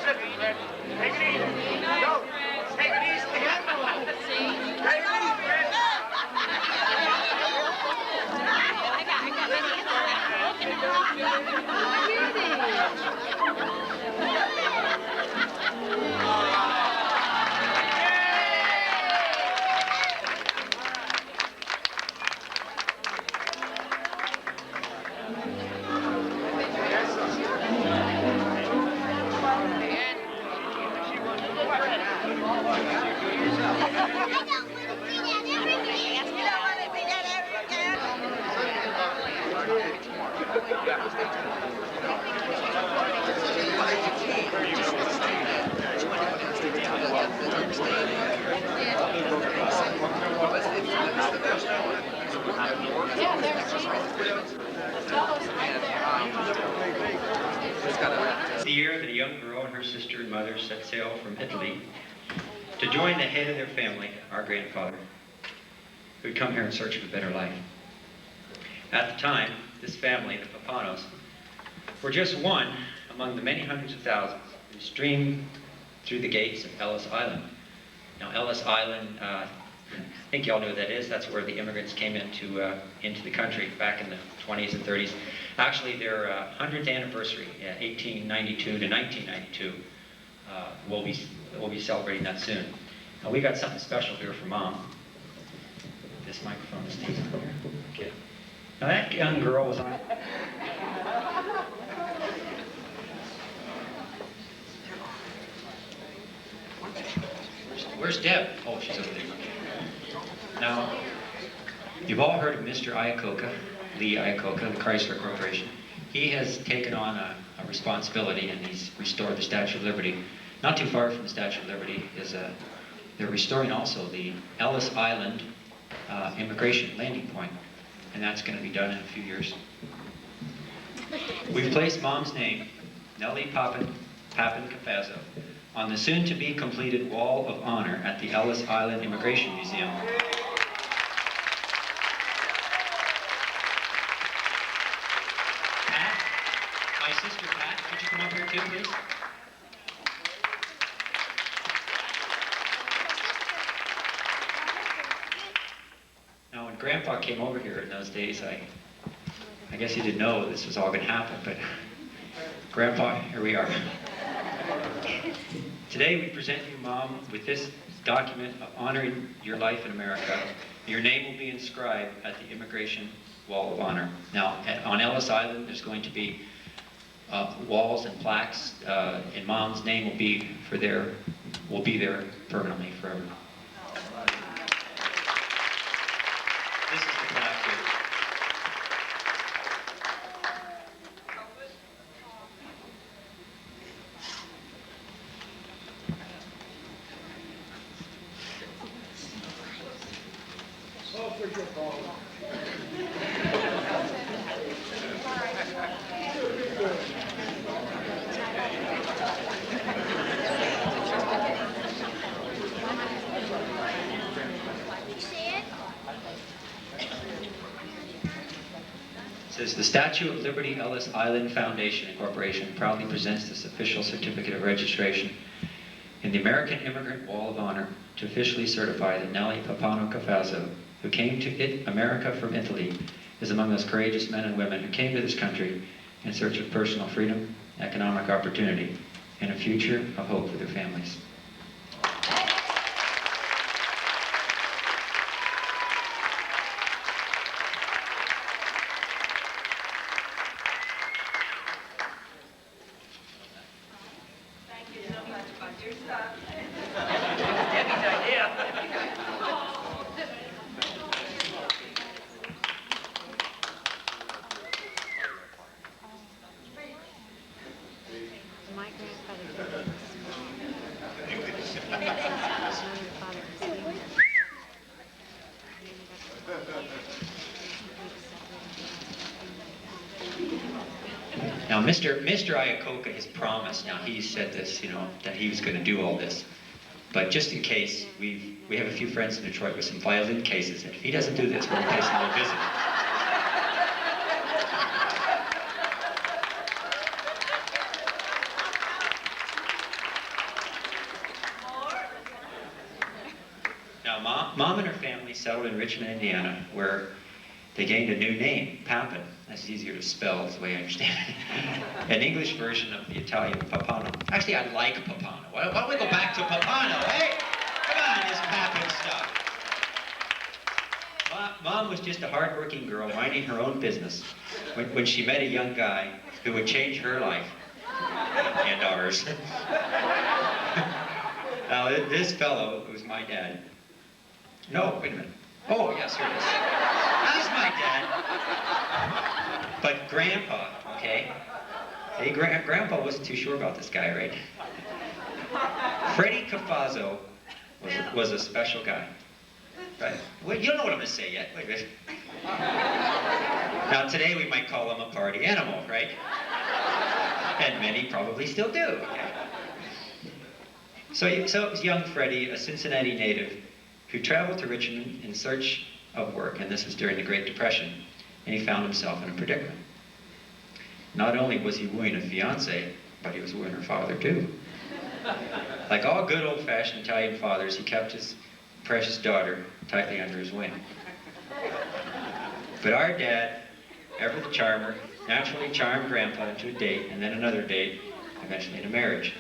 Take it easy. Go. Take it easy. Take it easy, Fred. The year that a young girl and her sister and mother set sail from Italy to join the head of their family, our grandfather, who had come here in search of a better life. At the time, this family, the Papanos, were just one among the many hundreds of thousands who streamed through the gates of Ellis Island. Now, Ellis Island, I think y'all know what that is. That's where the immigrants came into the country back in the 20s and 30s. Actually, their 100th anniversary, 1892 to 1992, we'll be celebrating that soon. Now, we got something special here for Mom. This microphone stays on here. Okay. Now, that young girl was on. Where's Deb? Oh, she's over there. Now, you've all heard of Mr. Iacocca, Lee Iacocca, the Chrysler Corporation. He has taken on a responsibility, and he's restored the Statue of Liberty. Not too far from the Statue of Liberty is they're restoring also the Ellis Island immigration landing point, and that's going to be done in a few years. We've placed Mom's name, Nellie Papin Cafazzo, on the soon-to-be completed Wall of Honor at the Ellis Island Immigration Museum. Pat, my sister Pat, could you come up here too, please? Now, when Grandpa came over here in those days, I guess he didn't know this was all going to happen, but Grandpa, here we are. Today we present you, Mom, with this document of honoring your life in America. Your name will be inscribed at the Immigration Wall of Honor. Now, on Ellis Island, there's going to be walls and plaques, and Mom's name will be there permanently forever. This is the plaque here. It says, the Statue of Liberty Ellis Island Foundation Incorporation proudly presents this official certificate of registration in the American Immigrant Wall of Honor to officially certify that Nellie Papano Cafazzo, who came to America from Italy, is among those courageous men and women who came to this country in search of personal freedom, economic opportunity, and a future of hope for their families. Now, Mr. Iacocca has promised, now he said this, that he was going to do all this. But just in case, we have a few friends in Detroit with some violin cases, and if he doesn't do this, we're going to pay some more visit. Mom and her family settled in Richmond, Indiana, where they gained a new name, Papin. That's easier to spell, is the way I understand it. An English version of the Italian Papano. Actually, I like Papano. Why don't we go back to Papano, hey? Come on, this Papin stuff. Mom was just a hard-working girl minding her own business when she met a young guy who would change her life and ours. Now, this fellow was my dad. No, wait a minute. Oh, yes, here it is. That's my dad. But Grandpa, okay? Hey, Grandpa wasn't too sure about this guy, right? Freddie Cafazzo was a special guy. Right? Well, you don't know what I'm going to say yet. Wait a minute. Now, today we might call him a party animal, right? And many probably still do. Okay? So it was young Freddie, a Cincinnati native, who traveled to Richmond in search of work, and this was during the Great Depression, and he found himself in a predicament. Not only was he wooing a fiancée, but he was wooing her father too. Like all good old-fashioned Italian fathers, he kept his precious daughter tightly under his wing. But our dad, ever the charmer, naturally charmed Grandpa into a date, and then another date, eventually into marriage.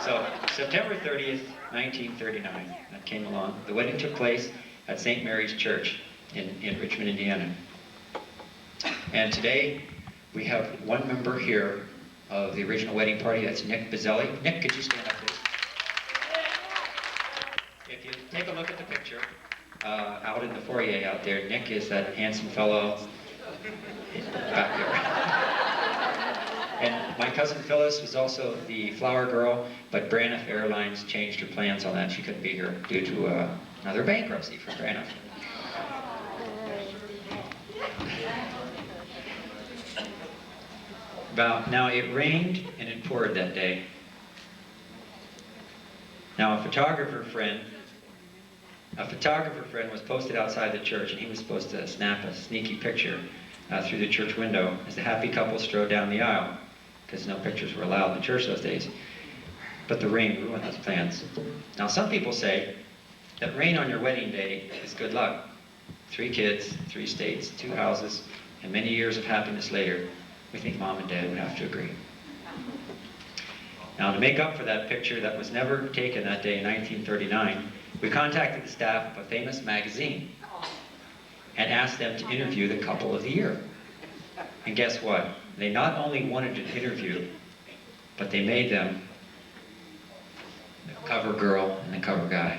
So, September 30th, 1939, that came along. The wedding took place at St. Mary's Church in Richmond, Indiana. And today, we have one member here of the original wedding party. That's Nick Bizzelli. Nick, could you stand up, please? If you take a look at the picture out in the foyer out there, Nick is that handsome fellow back there. And my cousin Phyllis was also the flower girl, but Braniff Airlines changed her plans on that. She couldn't be here due to another bankruptcy for Braniff. Now, it rained and it poured that day. Now, a photographer friend was posted outside the church, and he was supposed to snap a sneaky picture through the church window as the happy couple strode down the aisle, because no pictures were allowed in the church those days. But the rain ruined those plans. Now, some people say that rain on your wedding day is good luck. 3 kids, 3 states, 2 houses, and many years of happiness later, we think Mom and Dad would have to agree. Now, to make up for that picture that was never taken that day in 1939, we contacted the staff of a famous magazine and asked them to interview the couple of the year. And guess what? They not only wanted to interview, but they made them the cover girl and the cover guy.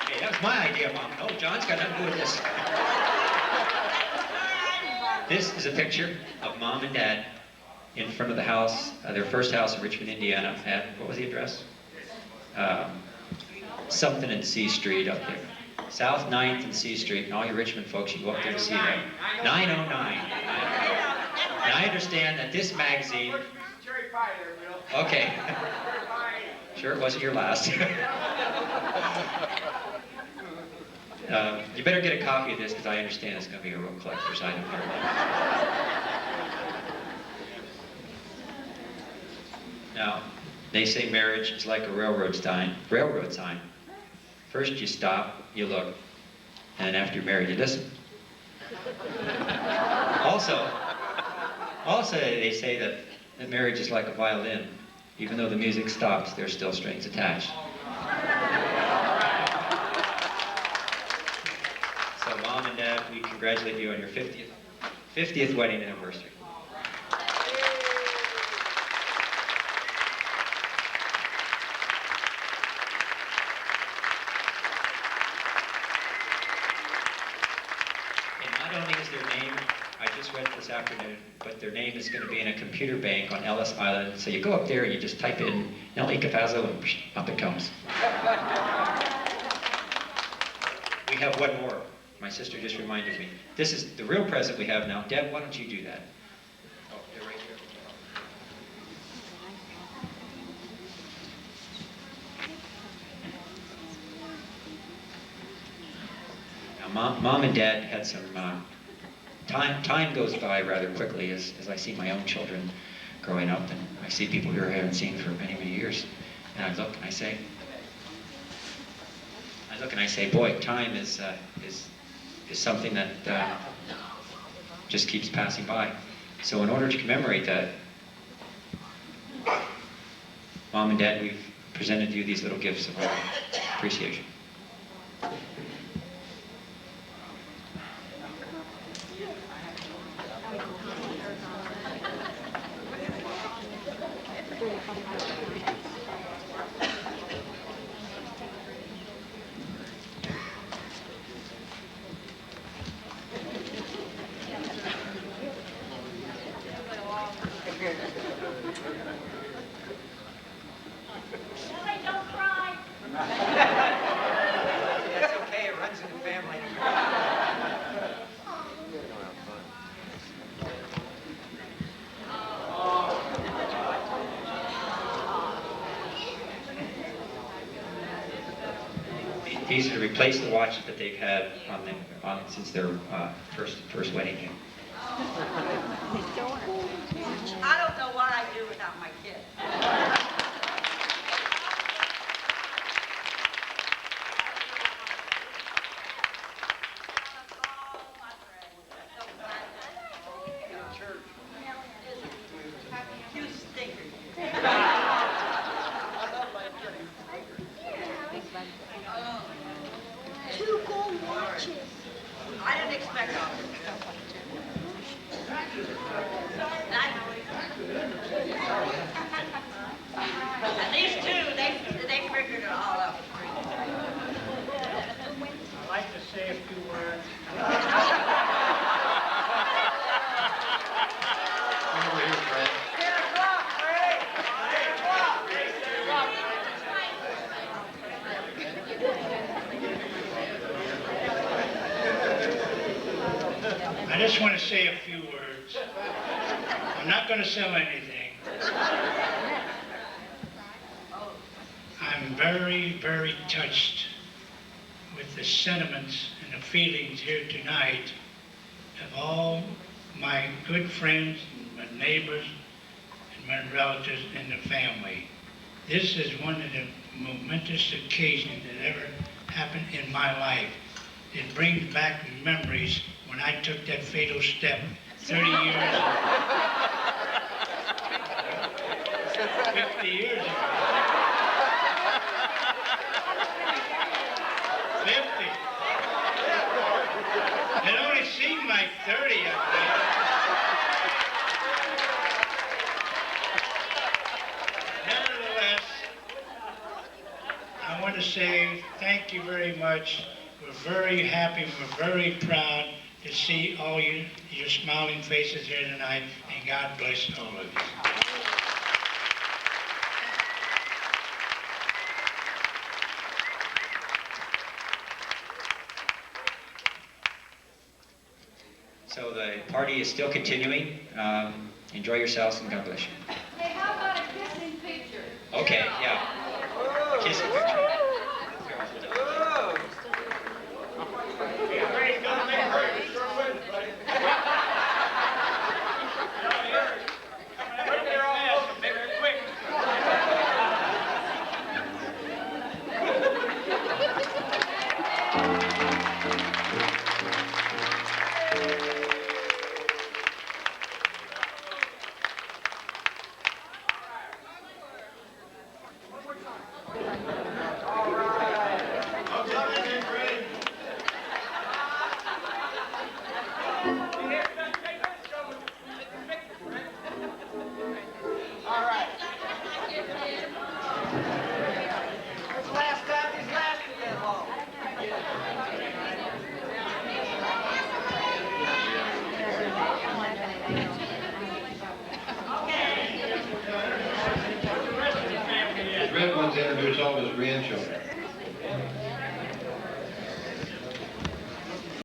Hey, that was my idea, Mom. No, John's got nothing to do with this. This is a picture of Mom and Dad in front of the house, their first house in Richmond, Indiana, at, what was the address? Something in C Street up there. South 9th and C Street, and all you Richmond folks, you go up there to see that. 909. Now, I understand that this magazine... Okay. Sure, it wasn't your last. You better get a copy of this, because I understand it's going to be a real collector's item here. Now, they say marriage is like a railroad sign. First you stop, you look, and then after you're married, you listen. Also, they say that marriage is like a violin. Even though the music stops, there's still strings attached. So, Mom and Dad, we congratulate you on your 50th wedding anniversary. Not only is their name, I just read this afternoon, but their name is going to be in a computer bank on Ellis Island. So you go up there and you just type in Nellie Cafazzo and up it comes. We have one more. My sister just reminded me. This is the real present we have now. Deb, why don't you do that? Oh, they're right here. Now, Mom and Dad had some, time goes by rather quickly as I see my own children growing up, and I see people here I haven't seen for many, many years. And I look and I say, boy, time is something that just keeps passing by. So in order to commemorate that, Mom and Dad, we've presented you these little gifts of our appreciation. Don't cry. That's okay, it runs in the family. These are to replace the watch that they've had since their first wedding year. I don't know what I'd do without my kids. You stinkers. Two gold watches. I didn't expect all this. And these two, they figured it all out. I'd like to say a few words. Over here, Fred. 10 o'clock, Ray. 10 o'clock. I just want to say a few words. I'm not going to sell anything. I'm very, very touched with the sentiments and the feelings here tonight of all my good friends, and my neighbors, and my relatives and the family. This is one of the momentous occasions that ever happened in my life. It brings back memories when I took that fatal step 30 years, 50 years ago. 50. It only seemed like 30 up there. Nevertheless, I want to say thank you very much. We're very happy, we're very proud to see all your smiling faces here tonight, and God bless all of you. So the party is still continuing. Enjoy yourselves and God bless you. Hey, how about a kissing picture? Okay, yeah. Kissing picture. Fred wants to introduce all of his grandchildren.